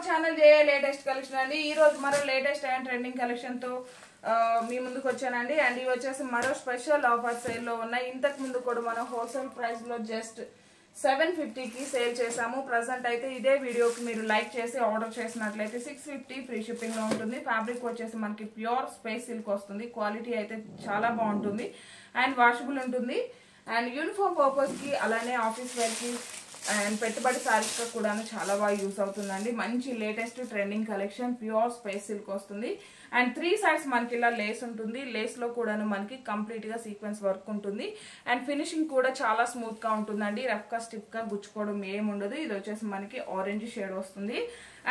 Our channel J latest collection అండి. ఈ రోజు మరో లేటెస్ట్ అండ్ ట్రెండింగ్ కలెక్షన్ తో మీ ముందుకు వచ్చానండి. అండ్ ఇవి వచ్చేసి మరో స్పెషల్ ఆఫర్ సేల్ లో ఉన్నాయి. ఇంతకు ముందు కూడా మనం హోల్సేల్ ప్రైస్ లో జస్ట్ 750 కి సేల్ చేసాము. ప్రెసెంట్ అయితే ఇదే వీడియోకి మీరు లైక్ చేసి ఆర్డర్ చేసినట్లయితే 650 ఫ్రీ షిప్పింగ్ లో ఉంటుంది. ఫ్యాబ్రిక్ వచ్చేసి మనకి ప్యూర్ స్పేస్ సిల్క్ వస్తుంది. క్వాలిటీ అయితే చాలా బాగుంటుంది అండ్ వాషబుల్ ఉంటుంది. అండ్ యూనిఫామ్ పర్పస్ కి అలానే ఆఫీస్ వేర్ కి అండ్ పెట్టుబడి సారీస్ గా కూడా చాలా బాగా యూస్ అవుతుందండి. మంచి latest trending collection pure space silk వస్తుంది. అండ్ 3 సైడ్స్ మనకి ఇలా లేస్ ఉంటుంది. లేస్ లో కూడా మనకి కంప్లీట్ గా సీక్వెన్స్ వర్క్ ఉంటుంది. అండ్ ఫినిషింగ్ కూడా చాలా స్మూత్ గా ఉంటుందండి. రఫ్ గా స్టిప్ గా గుచ్చుకోవడం ఏమి ఉండదు. ఇది వచ్చేసి మనకి ఆరెంజ్ షేడ్ వస్తుంది.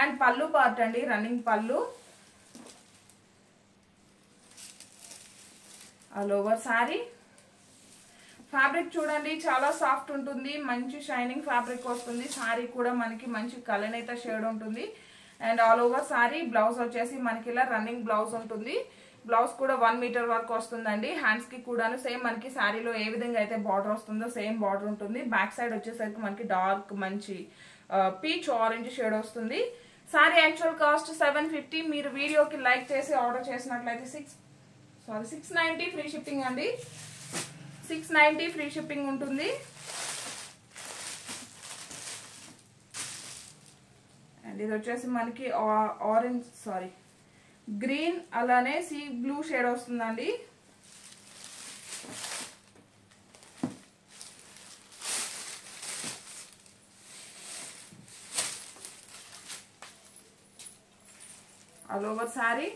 అండ్ పళ్ళు పార్ట్ అండి, రన్నింగ్ పళ్ళు. ఆల్ ఓవర్ సారీ ఫ్యాబ్రిక్ చూడండి చాలా సాఫ్ట్ ఉంటుంది. మంచి షైనింగ్ ఫ్యాబ్రిక్ వస్తుంది. సారీ కూడా మనకి మంచి కలనేత షేడ్ ఉంటుంది. And all over sorry blouse వచ్చేసి మనకి ఇలా రన్నింగ్ బ్లౌజ్ ఉంటుంది. బ్లౌజ్ కూడా 1 మీటర్ వరకు వస్తుందండి. హ్యాండ్స్ కి కూడాను సేమ్ మనకి శారీలో ఏ విధంగా అయితే బార్డర్ వస్తుందో సేమ్ బార్డర్ ఉంటుంది. బ్యాక్ సైడ్ వచ్చేసరికి మనకి డార్క్ మంచి పీచ్ ఆరెంజ్ షేడ్ వస్తుంది. Sorry actual cost 750. మీరు వీడియోకి లైక్ చేసి ఆర్డర్ చేసినట్లయితే 690 ఫ్రీ షిప్పింగ్ అండి. 690 ఫ్రీ షిప్పింగ్ ఉంటుంది. అండ్ ఇది వచ్చేసి మనకి ఆరెంజ్ గ్రీన్ అలానే సీ బ్లూ షేడ్ వస్తుందండి. ఆల్ ఓవర్ సారీ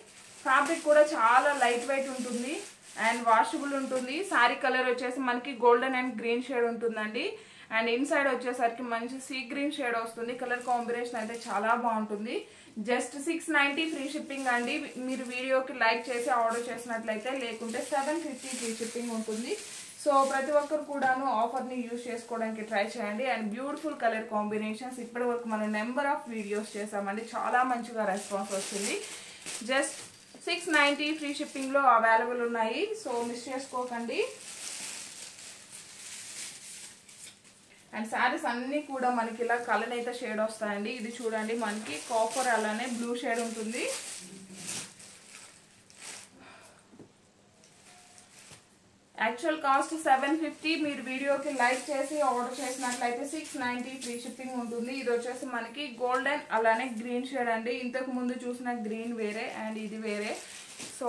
ఫ్యాబ్రిక్ కూడా చాలా లైట్ వెయిట్ ఉంటుంది అండ్ వాషబుల్ ఉంటుంది. సారీ కలర్ వచ్చేసి మనకి గోల్డెన్ అండ్ గ్రీన్ షేడ్ ఉంటుందండి. అండ్ ఇన్సైడ్ వచ్చేసరికి మంచి సీ గ్రీన్ షేడ్ వస్తుంది. కలర్ కాంబినేషన్ అయితే చాలా బాగుంటుంది. జస్ట్ 690 ఫ్రీ షిప్పింగ్ అండి. మీరు వీడియోకి లైక్ చేసి ఆర్డర్ చేసినట్లయితే, లేకుంటే 750 ఫ్రీ షిప్పింగ్ ఉంటుంది. సో ప్రతి ఒక్కరు కూడాను ఆఫర్ ని యూజ్ చేసుకోవడానికి ట్రై చేయండి. అండ్ బ్యూటిఫుల్ కలర్ కాంబినేషన్స్ ఇప్పటి వరకు మనం నెంబర్ ఆఫ్ వీడియోస్ చేసామండి. చాలా మంచిగా రెస్పాన్స్ వచ్చింది. జస్ట్ 690 ఫ్రీ షిప్పింగ్ లో అవైలబుల్ ఉన్నాయి. సో మిస్ చేసుకోకండి. అండ్ శారీస్ అన్ని కూడా మనకి ఇలా కలర్ అయితే షేడ్ వస్తాయండి. ఇది చూడండి మనకి కాపర్ అలానే బ్లూ షేడ్ ఉంటుంది. Actual cost 750. మీరు వీడియోకి లైక్ చేసి ఆర్డర్ చేసినట్లయితే 690 ఫ్రీ షిప్పింగ్ ఉంటుంది. ఇది వచ్చేసి మనకి గోల్డెన్ అలానే గ్రీన్ షేడ్ అండి. ఇంతకు ముందు చూసిన గ్రీన్ వేరే అండ్ ఇది వేరే. సో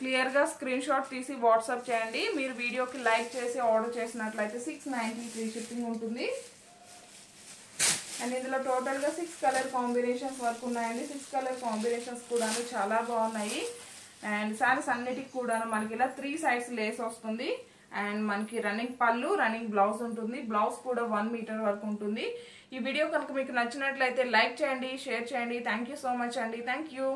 క్లియర్ గా స్క్రీన్ షాట్ తీసి వాట్సాప్ చేయండి. మీరు వీడియోకి లైక్ చేసి ఆర్డర్ చేసినట్లయితే 690 ఫ్రీ షిప్పింగ్ ఉంటుంది. అండ్ ఇందులో టోటల్ గా 6 కలర్ కాంబినేషన్స్ వరకు ఉన్నాయండి. 6 కలర్ కాంబినేషన్స్ కూడా చాలా బాగున్నాయి. అండ్ సారీస్ అన్నిటికి కూడా మనకి ఇలా 3 సైడ్స్ లేస్ వస్తుంది. అండ్ మనకి రన్నింగ్ పళ్ళు, రన్నింగ్ బ్లౌజ్ ఉంటుంది. బ్లౌజ్ కూడా 1 మీటర్ వరకు ఉంటుంది. ఈ వీడియో కనుక మీకు నచ్చినట్లయితే లైక్ చేయండి, షేర్ చేయండి. థ్యాంక్ యూ సో మచ్ అండి. Thank you.